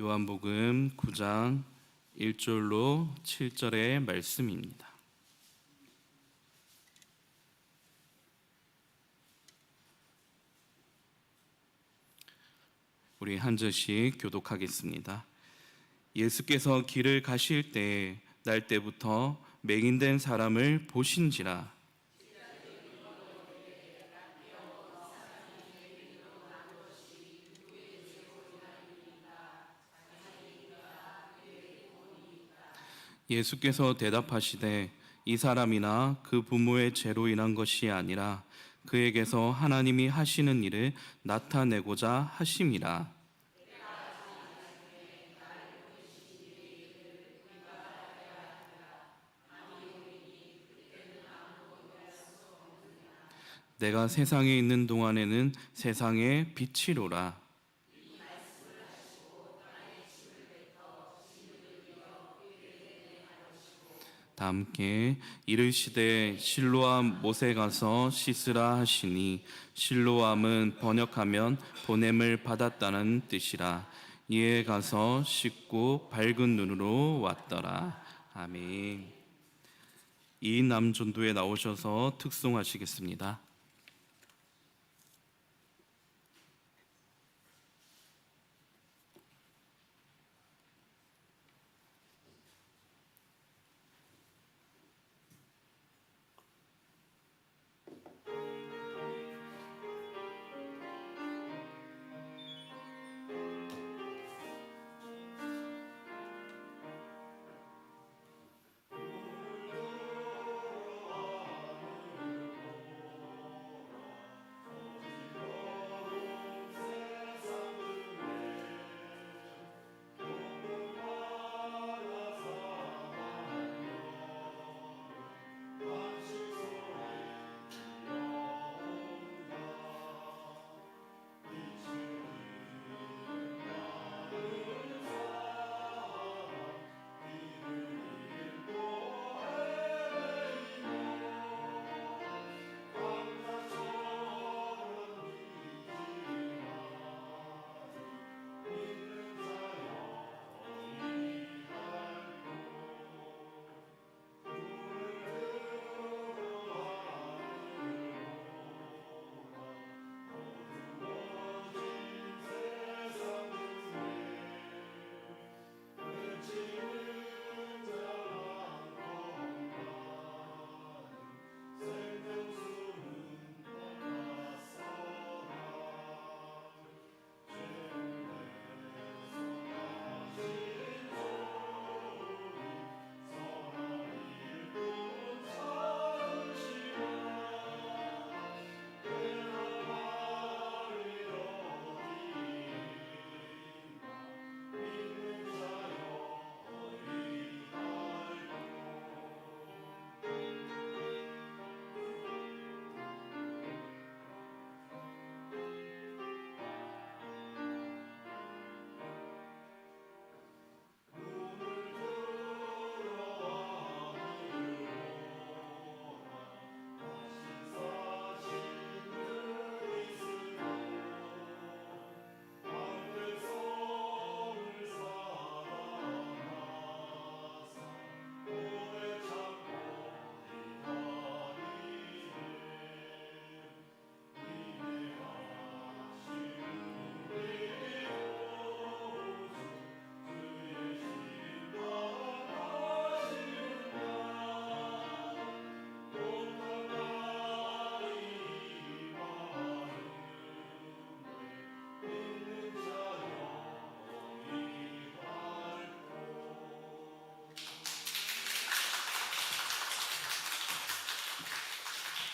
요한복음 9장 1절로 7절의 말씀입니다. 우리 한 절씩 교독하겠습니다. 예수께서 길을 가실 때 날 때부터 맹인된 사람을 보신지라. 예수께서 대답하시되 이 사람이나 그 부모의 죄로 인한 것이 아니라 그에게서 하나님이 하시는 일을 나타내고자 하심이라. 내가 세상에 있는 동안에는 세상의 빛이로라. 다 함께 이르시되 실로암 못에 가서 씻으라 하시니 실로암은 번역하면 보냄을 받았다는 뜻이라. 이에 가서 씻고 밝은 눈으로 왔더라. 아멘. 이인남 전도에 나오셔서 특송하시겠습니다.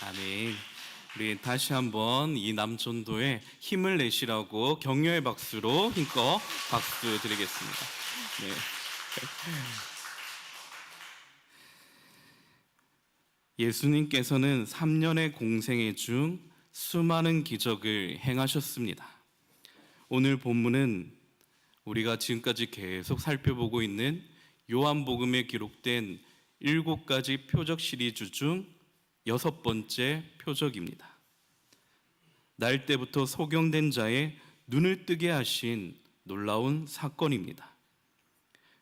아멘. 우리 다시 한번 이 남전도에 힘을 내시라고 격려의 박수로 힘껏 박수 드리겠습니다. 네. 예수님께서는 3년의 공생애 중 수많은 기적을 행하셨습니다. 오늘 본문은 우리가 지금까지 계속 살펴보고 있는 요한복음에 기록된 7가지 표적 시리즈 중 6번째 표적입니다. 날 때부터 소경된 자의 눈을 뜨게 하신 놀라운 사건입니다.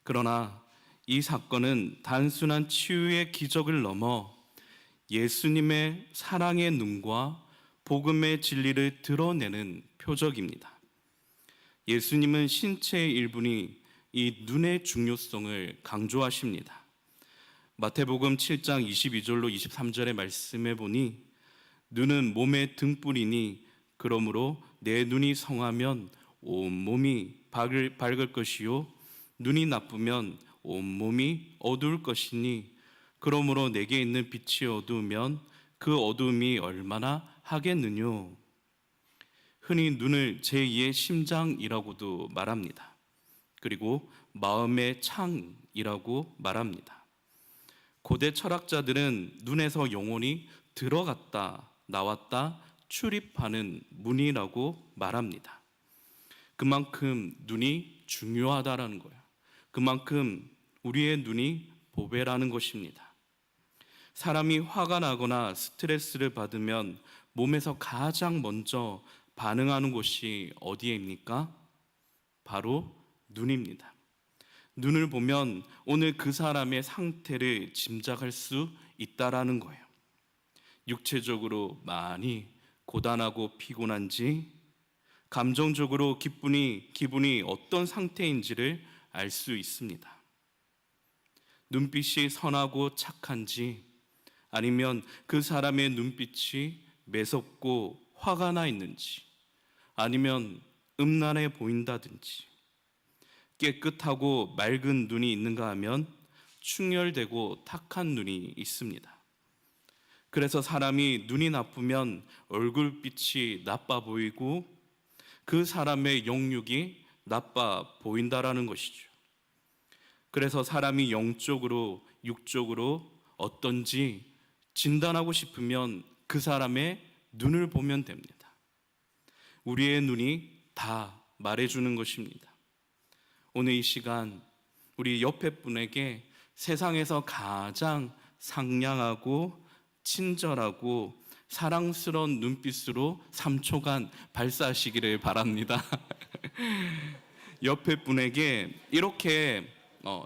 그러나 이 사건은 단순한 치유의 기적을 넘어 예수님의 사랑의 눈과 복음의 진리를 드러내는 표적입니다. 예수님은 신체의 일부니 이 눈의 중요성을 강조하십니다. 마태복음 7장 22절로 23절의 말씀에 보니 눈은 몸의 등불이니 그러므로 내 눈이 성하면 온몸이 밝을 것이요 눈이 나쁘면 온몸이 어두울 것이니 그러므로 내게 있는 빛이 어두우면 그 어두움이 얼마나 하겠느뇨. 흔히 눈을 제2의 심장이라고도 말합니다. 그리고 마음의 창이라고 말합니다. 고대 철학자들은 눈에서 영혼이 들어갔다 나왔다 출입하는 문이라고 말합니다. 그만큼 눈이 중요하다라는 거예요. 그만큼 우리의 눈이 보배라는 것입니다. 사람이 화가 나거나 스트레스를 받으면 몸에서 가장 먼저 반응하는 곳이 어디입니까? 바로 눈입니다. 눈을 보면 오늘 그 사람의 상태를 짐작할 수 있다라는 거예요. 육체적으로 많이 고단하고 피곤한지, 감정적으로 기분이 어떤 상태인지를 알 수 있습니다. 눈빛이 선하고 착한지, 아니면 그 사람의 눈빛이 매섭고 화가 나 있는지, 아니면 음란해 보인다든지, 깨끗하고 맑은 눈이 있는가 하면 충혈되고 탁한 눈이 있습니다. 그래서 사람이 눈이 나쁘면 얼굴빛이 나빠 보이고 그 사람의 영육이 나빠 보인다라는 것이죠. 그래서 사람이 영적으로 육적으로 어떤지 진단하고 싶으면 그 사람의 눈을 보면 됩니다. 우리의 눈이 다 말해주는 것입니다. 오늘 이 시간 우리 옆에 분에게 세상에서 가장 상냥하고 친절하고 사랑스러운 눈빛으로 3초간 발사하시기를 바랍니다. 옆에 분에게 이렇게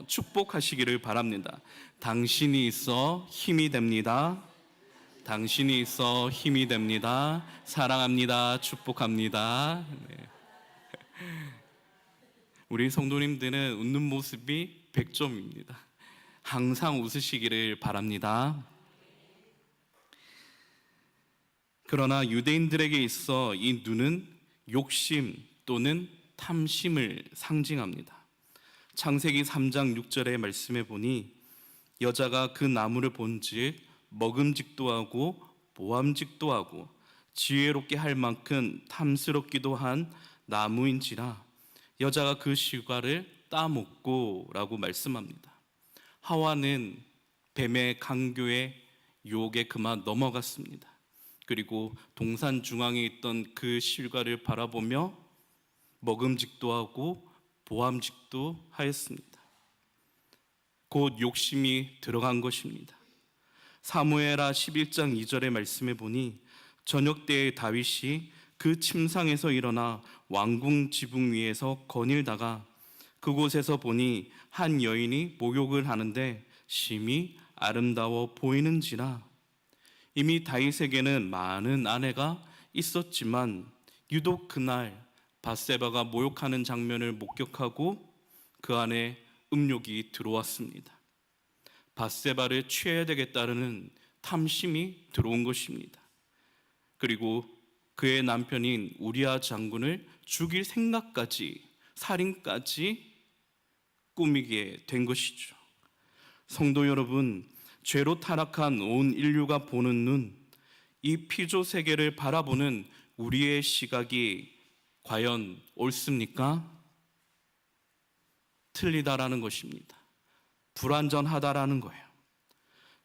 축복하시기를 바랍니다. 당신이 있어 힘이 됩니다. 당신이 있어 힘이 됩니다. 사랑합니다. 축복합니다. 네. 우리 성도님들은 웃는 모습이 100점입니다. 항상 웃으시기를 바랍니다. 그러나 유대인들에게 있어 이 눈은 욕심 또는 탐심을 상징합니다. 창세기 3장 6절의 말씀에 보니 여자가 그 나무를 본즉 먹음직도 하고 보암직도 하고 지혜롭게 할 만큼 탐스럽기도 한 나무인지라 여자가 그 실과를 따먹고 라고 말씀합니다. 하와는 뱀의 강교의 유혹에 그만 넘어갔습니다. 그리고 동산 중앙에 있던 그 실과를 바라보며 먹음직도 하고 보암직도 하였습니다. 곧 욕심이 들어간 것입니다. 사무엘하 11장 2절의 말씀에 보니 저녁 때에 다윗이 그 침상에서 일어나 왕궁 지붕 위에서 거닐다가 그곳에서 보니 한 여인이 목욕을 하는데 심히 아름다워 보이는지라. 이미 다윗에게는 많은 아내가 있었지만 유독 그날 밧세바가 모욕하는 장면을 목격하고 그 안에 음욕이 들어왔습니다. 밧세바를 취해야 되겠다는 탐심이 들어온 것입니다. 그리고 그의 남편인 우리아 장군을 죽일 생각까지, 살인까지 꾸미게 된 것이죠. 성도 여러분, 죄로 타락한 온 인류가 보는 눈, 이 피조 세계를 바라보는 우리의 시각이 과연 옳습니까? 틀리다라는 것입니다. 불완전하다라는 거예요.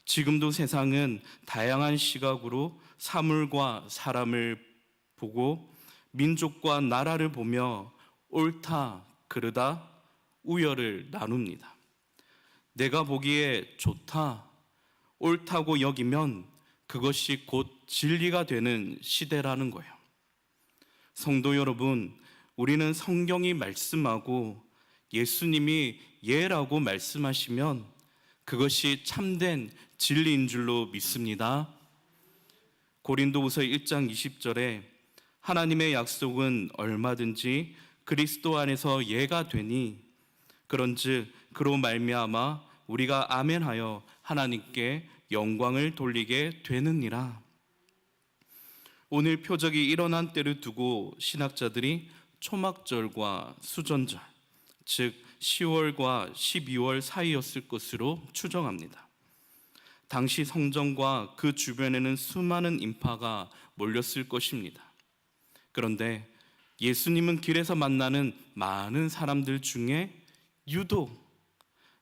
지금도 세상은 다양한 시각으로 사물과 사람을 보고 민족과 나라를 보며 옳다, 그르다, 우열을 나눕니다. 내가 보기에 좋다, 옳다고 여기면 그것이 곧 진리가 되는 시대라는 거예요. 성도 여러분, 우리는 성경이 말씀하고 예수님이 예라고 말씀하시면 그것이 참된 진리인 줄로 믿습니다. 고린도후서 1장 20절에 하나님의 약속은 얼마든지 그리스도 안에서 예가 되니 그런즉 그로 말미암아 우리가 아멘하여 하나님께 영광을 돌리게 되느니라. 오늘 표적이 일어난 때를 두고 신학자들이 초막절과 수전절, 즉 10월과 12월 사이였을 것으로 추정합니다. 당시 성전과 그 주변에는 수많은 인파가 몰렸을 것입니다. 그런데 예수님은 길에서 만나는 많은 사람들 중에 유독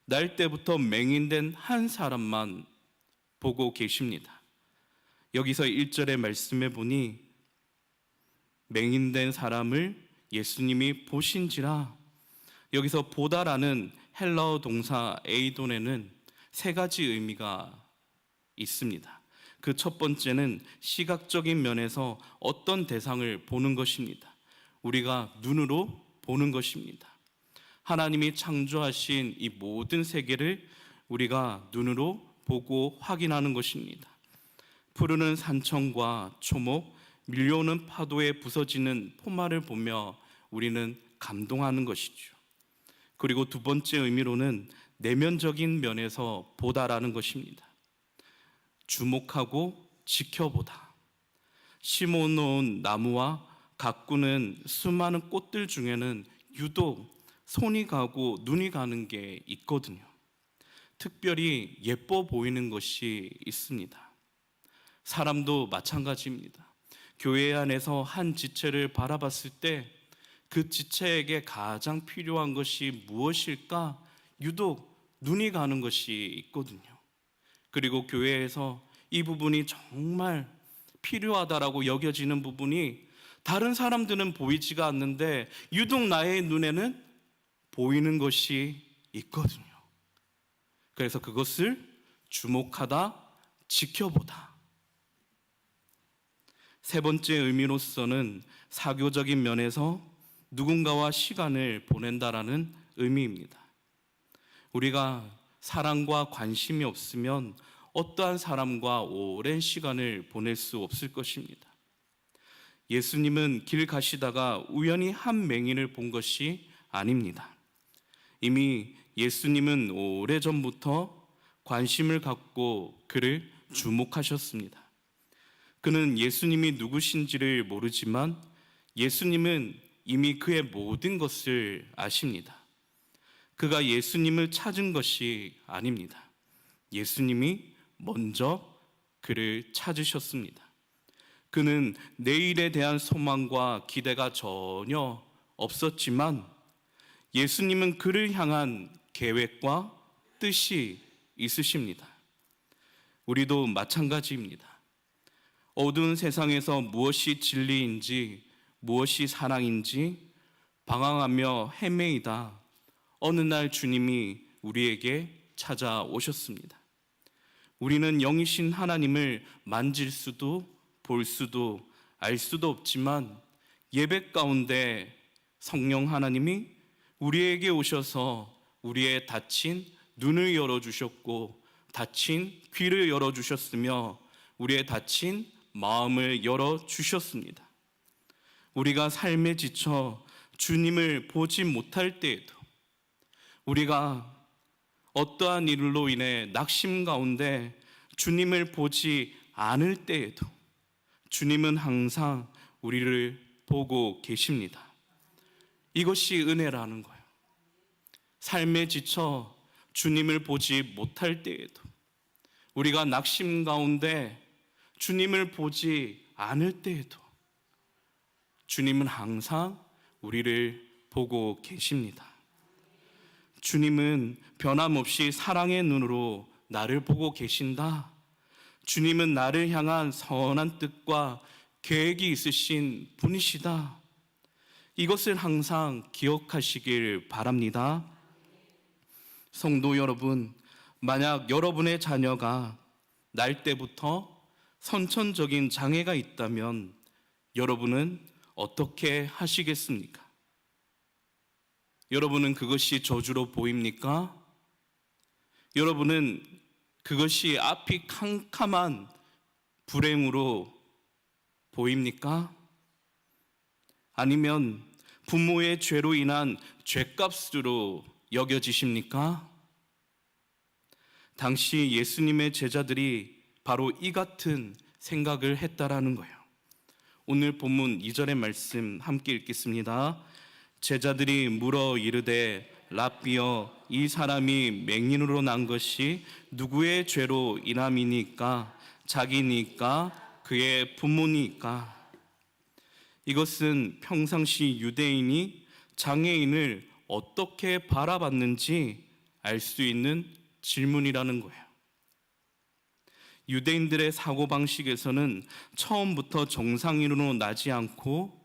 날 때부터 맹인된 한 사람만 보고 계십니다. 여기서 1절의 말씀에 보니 맹인된 사람을 예수님이 보신지라, 여기서 보다라는 헬라어 동사 에이돈에는 세 가지 의미가 있습니다. 그 첫 번째는 시각적인 면에서 어떤 대상을 보는 것입니다. 우리가 눈으로 보는 것입니다. 하나님이 창조하신 이 모든 세계를 우리가 눈으로 보고 확인하는 것입니다. 푸르는 산청과 초목, 밀려오는 파도에 부서지는 포마를 보며 우리는 감동하는 것이죠. 그리고 두 번째 의미로는 내면적인 면에서 보다라는 것입니다. 주목하고 지켜보다. 심어놓은 나무와 가꾸는 수많은 꽃들 중에는 유독 손이 가고 눈이 가는 게 있거든요. 특별히 예뻐 보이는 것이 있습니다. 사람도 마찬가지입니다. 교회 안에서 한 지체를 바라봤을 때 그 지체에게 가장 필요한 것이 무엇일까? 유독 눈이 가는 것이 있거든요. 그리고 교회에서 이 부분이 정말 필요하다라고 여겨지는 부분이 다른 사람들은 보이지가 않는데 유독 나의 눈에는 보이는 것이 있거든요. 그래서 그것을 주목하다, 지켜보다. 세 번째 의미로서는 사교적인 면에서 누군가와 시간을 보낸다라는 의미입니다. 우리가 사랑과 관심이 없으면 어떠한 사람과 오랜 시간을 보낼 수 없을 것입니다. 예수님은 길 가시다가 우연히 한 맹인을 본 것이 아닙니다. 이미 예수님은 오래전부터 관심을 갖고 그를 주목하셨습니다. 그는 예수님이 누구신지를 모르지만 예수님은 이미 그의 모든 것을 아십니다. 그가 예수님을 찾은 것이 아닙니다. 예수님이 먼저 그를 찾으셨습니다. 그는 내일에 대한 소망과 기대가 전혀 없었지만 예수님은 그를 향한 계획과 뜻이 있으십니다. 우리도 마찬가지입니다. 어두운 세상에서 무엇이 진리인지 무엇이 사랑인지 방황하며 헤매이다 어느 날 주님이 우리에게 찾아오셨습니다. 우리는 영이신 하나님을 만질 수도 볼 수도 알 수도 없지만 예배 가운데 성령 하나님이 우리에게 오셔서 우리의 닫힌 눈을 열어주셨고 닫힌 귀를 열어주셨으며 우리의 닫힌 마음을 열어주셨습니다. 우리가 삶에 지쳐 주님을 보지 못할 때에도, 우리가 어떠한 일로 인해 낙심 가운데 주님을 보지 않을 때에도 주님은 항상 우리를 보고 계십니다. 이것이 은혜라는 거예요. 삶에 지쳐 주님을 보지 못할 때에도, 우리가 낙심 가운데 주님을 보지 않을 때에도 주님은 항상 우리를 보고 계십니다. 주님은 변함없이 사랑의 눈으로 나를 보고 계신다. 주님은 나를 향한 선한 뜻과 계획이 있으신 분이시다. 이것을 항상 기억하시길 바랍니다. 성도 여러분, 만약 여러분의 자녀가 날 때부터 선천적인 장애가 있다면 여러분은 어떻게 하시겠습니까? 여러분은 그것이 저주로 보입니까? 여러분은 그것이 앞이 캄캄한 불행으로 보입니까? 아니면 부모의 죄로 인한 죄값으로 여겨지십니까? 당시 예수님의 제자들이 바로 이 같은 생각을 했다라는 거예요. 오늘 본문 2절의 말씀 함께 읽겠습니다. 제자들이 물어 이르되 랍비여, 이 사람이 맹인으로 난 것이 누구의 죄로 인함이니까? 자기니까? 그의 부모니까? 이것은 평상시 유대인이 장애인을 어떻게 바라봤는지 알 수 있는 질문이라는 거예요. 유대인들의 사고방식에서는 처음부터 정상인으로 나지 않고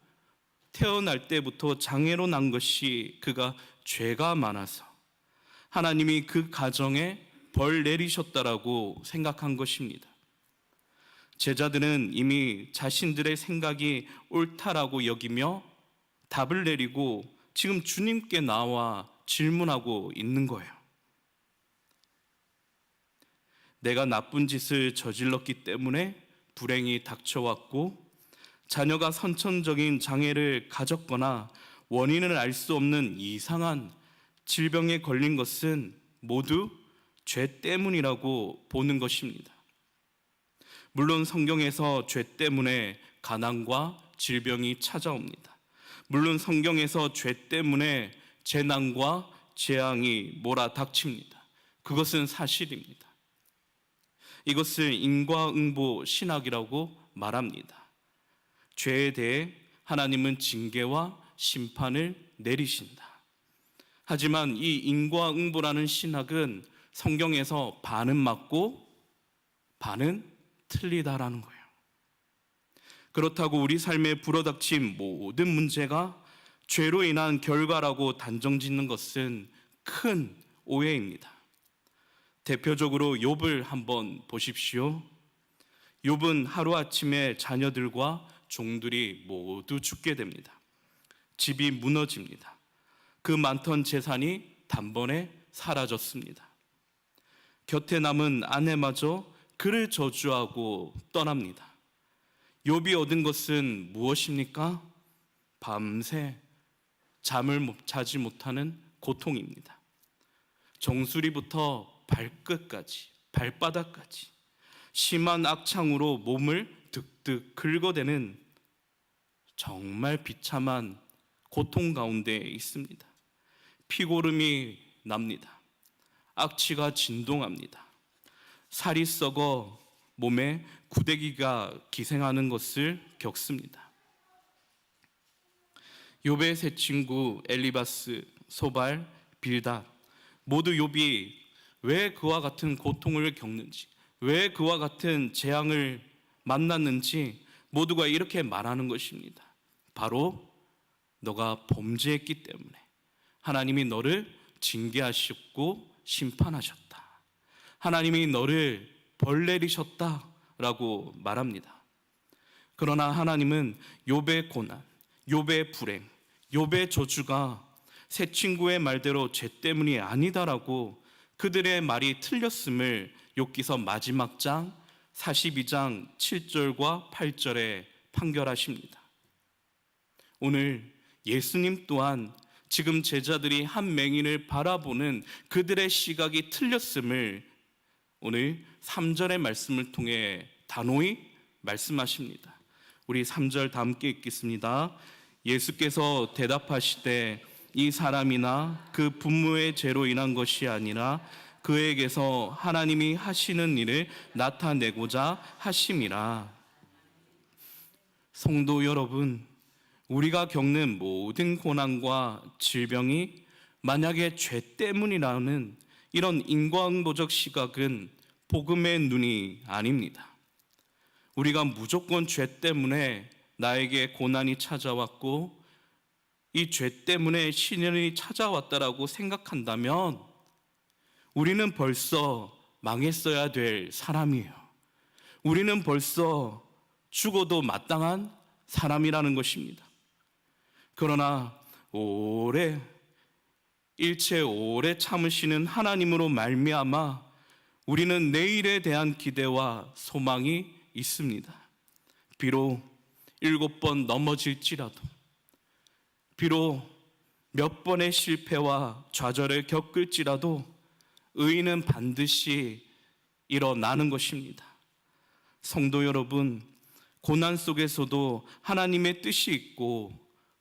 태어날 때부터 장애로 난 것이 그가 죄가 많아서 하나님이 그 가정에 벌 내리셨다라고 생각한 것입니다. 제자들은 이미 자신들의 생각이 옳다라고 여기며 답을 내리고 지금 주님께 나와 질문하고 있는 거예요. 내가 나쁜 짓을 저질렀기 때문에 불행이 닥쳐왔고 자녀가 선천적인 장애를 가졌거나 원인을 알 수 없는 이상한 질병에 걸린 것은 모두 죄 때문이라고 보는 것입니다. 물론 성경에서 죄 때문에 가난과 질병이 찾아옵니다. 물론 성경에서 죄 때문에 재난과 재앙이 몰아닥칩니다. 그것은 사실입니다. 이것을 인과응보 신학이라고 말합니다. 죄에 대해 하나님은 징계와 심판을 내리신다. 하지만 이 인과응보라는 신학은 성경에서 반은 맞고 반은 틀리다라는 거예요. 그렇다고 우리 삶에 불어닥친 모든 문제가 죄로 인한 결과라고 단정짓는 것은 큰 오해입니다. 대표적으로 욥을 한번 보십시오. 욥은 하루아침에 자녀들과 종들이 모두 죽게 됩니다. 집이 무너집니다. 그 많던 재산이 단번에 사라졌습니다. 곁에 남은 아내마저 그를 저주하고 떠납니다. 욥이 얻은 것은 무엇입니까? 밤새 잠을 자지 못하는 고통입니다. 정수리부터 발끝까지, 발바닥까지 심한 악창으로 몸을 득득 긁어대는 정말 비참한 고통 가운데 있습니다. 피고름이 납니다. 악취가 진동합니다. 살이 썩어 몸에 구데기가 기생하는 것을 겪습니다. 욥의 세 친구 엘리바스, 소발, 빌닷 모두 욥이 왜 그와 같은 고통을 겪는지, 왜 그와 같은 재앙을 만났는지 모두가 이렇게 말하는 것입니다. 바로 너가 범죄했기 때문에 하나님이 너를 징계하셨고 심판하셨다. 하나님이 너를 벌 내리셨다라고 말합니다. 그러나 하나님은 욥의 고난, 욥의 불행, 욥의 저주가 세 친구의 말대로 죄 때문이 아니다라고 그들의 말이 틀렸음을 욥기서 마지막 장 42장 7절과 8절에 판결하십니다. 오늘 예수님 또한 지금 제자들이 한 맹인을 바라보는 그들의 시각이 틀렸음을 오늘 3절의 말씀을 통해 단호히 말씀하십니다. 우리 3절 다 함께 읽겠습니다. 예수께서 대답하시되 이 사람이나 그 부모의 죄로 인한 것이 아니라 그에게서 하나님이 하시는 일을 나타내고자 하심이라. 성도 여러분, 우리가 겪는 모든 고난과 질병이 만약에 죄 때문이라는 이런 인과응보적 시각은 복음의 눈이 아닙니다. 우리가 무조건 죄 때문에 나에게 고난이 찾아왔고 이 죄 때문에 시련이 찾아왔다라고 생각한다면 우리는 벌써 망했어야 될 사람이에요. 우리는 벌써 죽어도 마땅한 사람이라는 것입니다. 그러나 오래 일체 오래 참으시는 하나님으로 말미암아 우리는 내일에 대한 기대와 소망이 있습니다. 비록 7번 넘어질지라도, 비록 몇 번의 실패와 좌절을 겪을지라도 의인은 반드시 일어나는 것입니다. 성도 여러분, 고난 속에서도 하나님의 뜻이 있고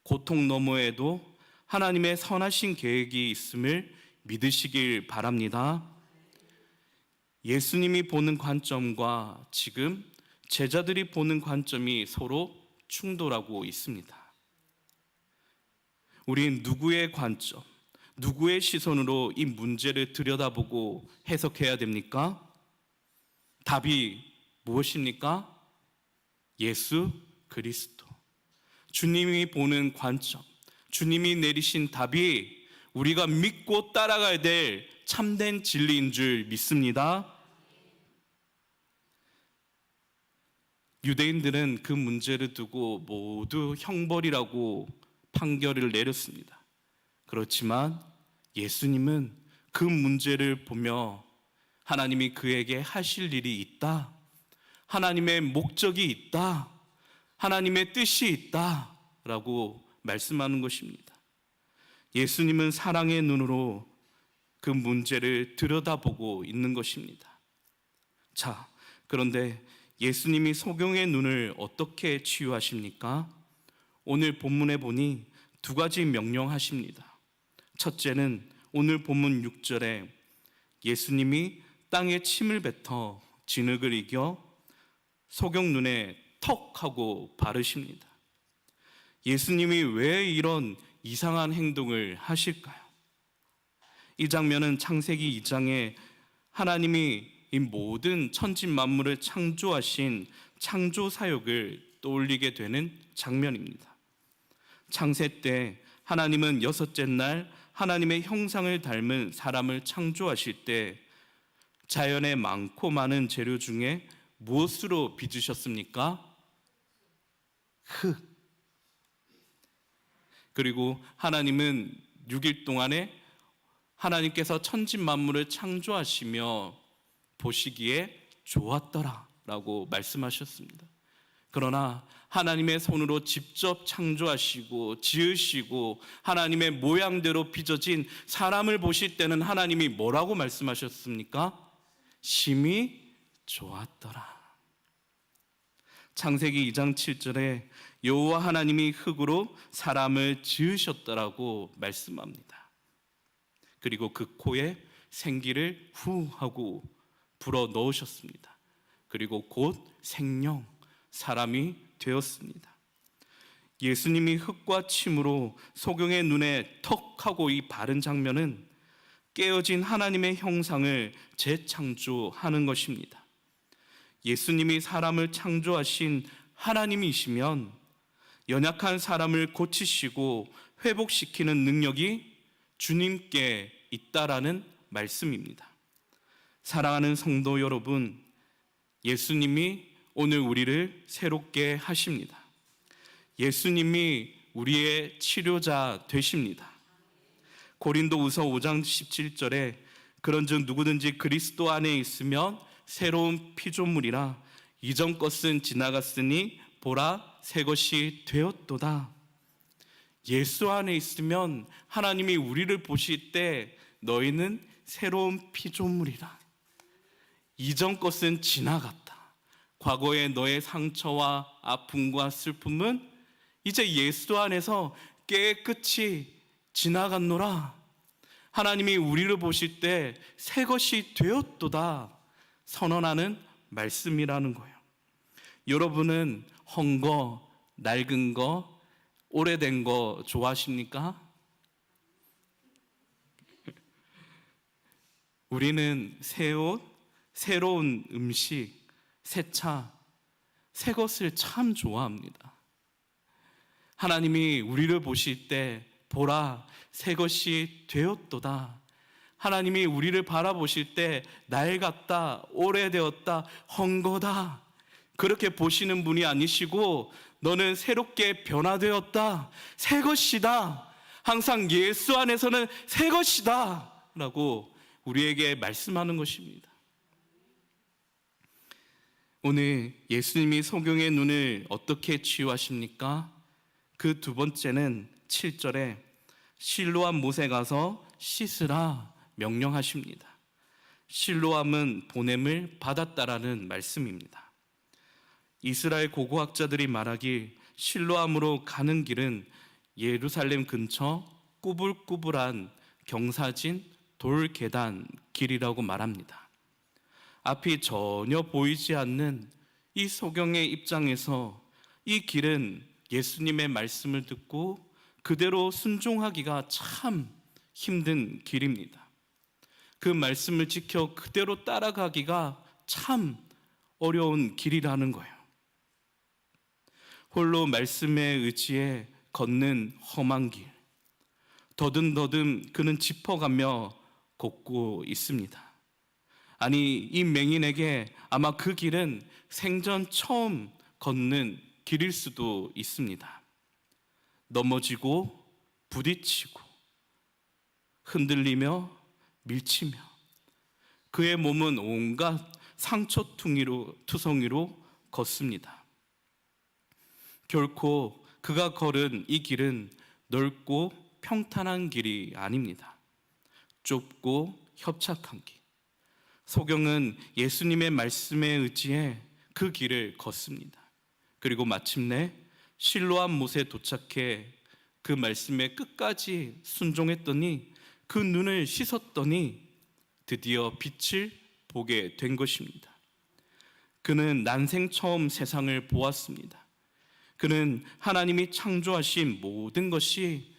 고통 너머에도 하나님의 선하신 계획이 있음을 믿으시길 바랍니다. 예수님이 보는 관점과 지금 제자들이 보는 관점이 서로 충돌하고 있습니다. 우린 누구의 관점, 누구의 시선으로 이 문제를 들여다보고 해석해야 됩니까? 답이 무엇입니까? 예수 그리스도. 주님이 보는 관점, 주님이 내리신 답이 우리가 믿고 따라가야 될 참된 진리인 줄 믿습니다. 유대인들은 그 문제를 두고 모두 형벌이라고 판결을 내렸습니다. 그렇지만 예수님은 그 문제를 보며 하나님이 그에게 하실 일이 있다, 하나님의 목적이 있다, 하나님의 뜻이 있다 라고 말씀하는 것입니다. 예수님은 사랑의 눈으로 그 문제를 들여다보고 있는 것입니다. 자, 그런데 예수님이 소경의 눈을 어떻게 치유하십니까? 오늘 본문에 보니 두 가지 명령하십니다. 첫째는 오늘 본문 6절에 예수님이 땅에 침을 뱉어 진흙을 이겨 소경 눈에 턱 하고 바르십니다. 예수님이 왜 이런 이상한 행동을 하실까요? 이 장면은 창세기 2장에 하나님이 이 모든 천지 만물을 창조하신 창조 사역을 떠올리게 되는 장면입니다. 창세 때 하나님은 여섯째 날 하나님의 형상을 닮은 사람을 창조하실 때 자연의 많고 많은 재료 중에 무엇으로 빚으셨습니까? 흙. 그리고 하나님은 6일 동안에 하나님께서 천지 만물을 창조하시며 보시기에 좋았더라 라고 말씀하셨습니다. 그러나 하나님의 손으로 직접 창조하시고 지으시고 하나님의 모양대로 빚어진 사람을 보실 때는 하나님이 뭐라고 말씀하셨습니까? 심히 좋았더라. 창세기 2장 7절에 여호와 하나님이 흙으로 사람을 지으셨더라고 말씀합니다. 그리고 그 코에 생기를 후 하고 불어 넣으셨습니다. 그리고 곧 생명, 사람이 되었습니다. 예수님이 흙과 침으로 소경의 눈에 턱 하고 이 바른 장면은 깨어진 하나님의 형상을 재창조하는 것입니다. 예수님이 사람을 창조하신 하나님이시면 연약한 사람을 고치시고 회복시키는 능력이 주님께 있다라는 말씀입니다. 사랑하는 성도 여러분, 예수님이 오늘 우리를 새롭게 하십니다. 예수님이 우리의 치료자 되십니다. 고린도후서 5장 17절에 그런즉 누구든지 그리스도 안에 있으면 새로운 피조물이라 이전 것은 지나갔으니 보라 새 것이 되었도다. 예수 안에 있으면 하나님이 우리를 보실 때 너희는 새로운 피조물이라. 이전 것은 지나갔다. 과거의 너의 상처와 아픔과 슬픔은 이제 예수 안에서 깨끗이 지나갔노라. 하나님이 우리를 보실 때 새 것이 되었도다 선언하는 말씀이라는 거예요. 여러분은 헝거, 낡은 거, 오래된 거 좋아하십니까? 우리는 새 옷, 새로운 음식, 새 차, 새 것을 참 좋아합니다. 하나님이 우리를 보실 때 보라 새 것이 되었도다. 하나님이 우리를 바라보실 때 낡았다, 오래되었다, 헝거다 그렇게 보시는 분이 아니시고 너는 새롭게 변화되었다, 새 것이다. 항상 예수 안에서는 새 것이다 라고 우리에게 말씀하는 것입니다. 오늘 예수님이 소경의 눈을 어떻게 치유하십니까? 그 두 번째는 7절에 실로암 못에 가서 씻으라 명령하십니다. 실로암은 보냄을 받았다라는 말씀입니다. 이스라엘 고고학자들이 말하길 실로암으로 가는 길은 예루살렘 근처 꾸불꾸불한 경사진 돌 계단 길이라고 말합니다. 앞이 전혀 보이지 않는 이 소경의 입장에서 이 길은 예수님의 말씀을 듣고 그대로 순종하기가 참 힘든 길입니다. 그 말씀을 지켜 그대로 따라가기가 참 어려운 길이라는 거예요. 홀로 말씀에 의지해 걷는 험한 길, 더듬더듬 그는 짚어가며 걷고 있습니다. 아니, 이 맹인에게 아마 그 길은 생전 처음 걷는 길일 수도 있습니다. 넘어지고 부딪히고 흔들리며 밀치며 그의 몸은 온갖 상처투성이로 걷습니다. 결코 그가 걸은 이 길은 넓고 평탄한 길이 아닙니다. 좁고 협착한 길. 소경은 예수님의 말씀에 의지해 그 길을 걷습니다. 그리고 마침내 실로암 못에 도착해 그 말씀에 끝까지 순종했더니 그 눈을 씻었더니 드디어 빛을 보게 된 것입니다. 그는 난생 처음 세상을 보았습니다. 그는 하나님이 창조하신 모든 것이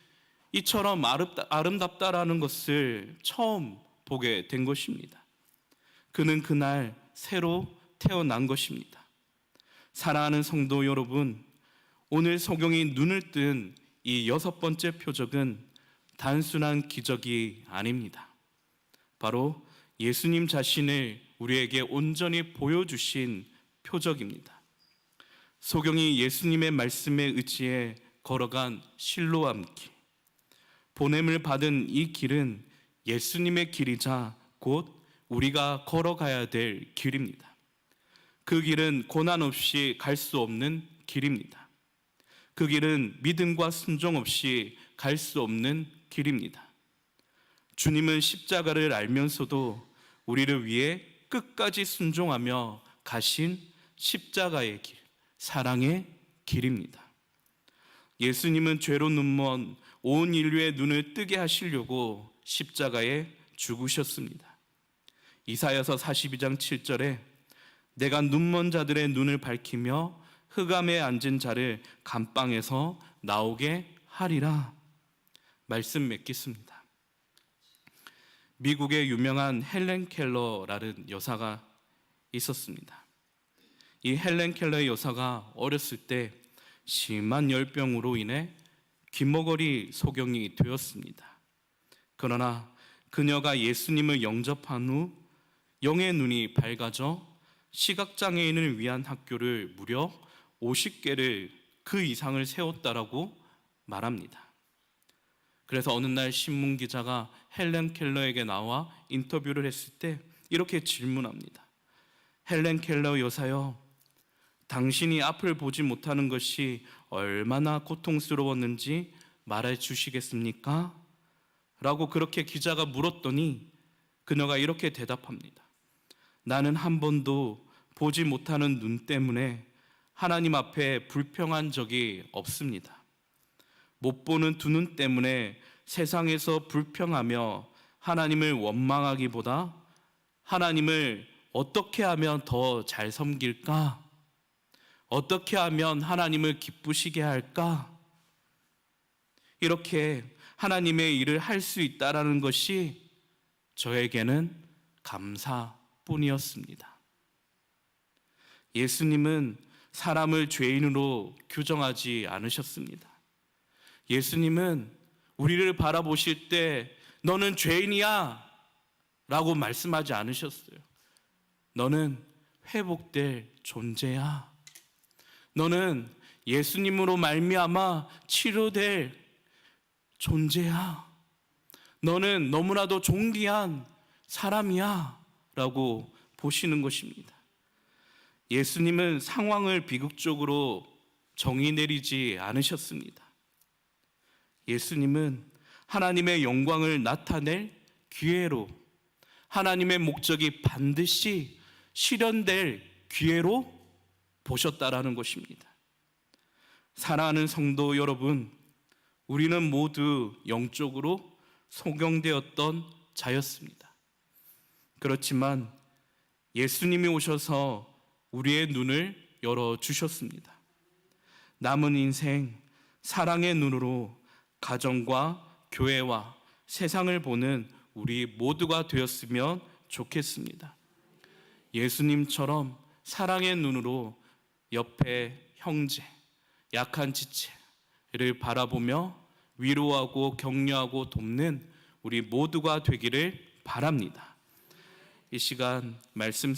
이처럼 아름답다라는 것을 처음 보게 된 것입니다. 그는 그날 새로 태어난 것입니다. 사랑하는 성도 여러분, 오늘 소경이 눈을 뜬 이 6번째 표적은 단순한 기적이 아닙니다. 바로 예수님 자신을 우리에게 온전히 보여주신 표적입니다. 소경이 예수님의 말씀에 의지해 걸어간 실로암 길, 보냄을 받은 이 길은 예수님의 길이자 곧 우리가 걸어가야 될 길입니다. 그 길은 고난 없이 갈 수 없는 길입니다. 그 길은 믿음과 순종 없이 갈 수 없는 길입니다. 주님은 십자가를 알면서도 우리를 위해 끝까지 순종하며 가신 십자가의 길, 사랑의 길입니다. 예수님은 죄로 눈먼 온 인류의 눈을 뜨게 하시려고 십자가에 죽으셨습니다. 이사야서 42장 7절에 내가 눈먼 자들의 눈을 밝히며 흑암에 앉은 자를 감방에서 나오게 하리라 말씀 맺겠습니다. 미국의 유명한 헬렌 켈러라는 여사가 있었습니다. 이 헬렌 켈러의 여사가 어렸을 때 심한 열병으로 인해 귀머거리 소경이 되었습니다. 그러나 그녀가 예수님을 영접한 후 영의 눈이 밝아져 시각장애인을 위한 학교를 무려 50개를 그 이상을 세웠다라고 말합니다. 그래서 어느 날 신문기자가 헬렌 켈러에게 나와 인터뷰를 했을 때 이렇게 질문합니다. 헬렌 켈러 여사여, 당신이 앞을 보지 못하는 것이 얼마나 고통스러웠는지 말해 주시겠습니까? 라고 그렇게 기자가 물었더니 그녀가 이렇게 대답합니다. 나는 한 번도 보지 못하는 눈 때문에 하나님 앞에 불평한 적이 없습니다. 못 보는 두 눈 때문에 세상에서 불평하며 하나님을 원망하기보다 하나님을 어떻게 하면 더 잘 섬길까? 어떻게 하면 하나님을 기쁘시게 할까? 이렇게 하나님의 일을 할 수 있다라는 것이 저에게는 감사뿐이었습니다. 예수님은 사람을 죄인으로 규정하지 않으셨습니다. 예수님은 우리를 바라보실 때 너는 죄인이야 라고 말씀하지 않으셨어요. 너는 회복될 존재야. 너는 예수님으로 말미암아 치료될 존재야. 너는 너무나도 존귀한 사람이야. 라고 보시는 것입니다. 예수님은 상황을 비극적으로 정의 내리지 않으셨습니다. 예수님은 하나님의 영광을 나타낼 기회로, 하나님의 목적이 반드시 실현될 기회로 보셨다라는 것입니다. 사랑하는 성도 여러분, 우리는 모두 영적으로 소경되었던 자였습니다. 그렇지만 예수님이 오셔서 우리의 눈을 열어주셨습니다. 남은 인생 사랑의 눈으로 가정과 교회와 세상을 보는 우리 모두가 되었으면 좋겠습니다. 예수님처럼 사랑의 눈으로 옆에 형제, 약한 지체를 바라보며 위로하고 격려하고 돕는 우리 모두가 되기를 바랍니다. 이 시간 말씀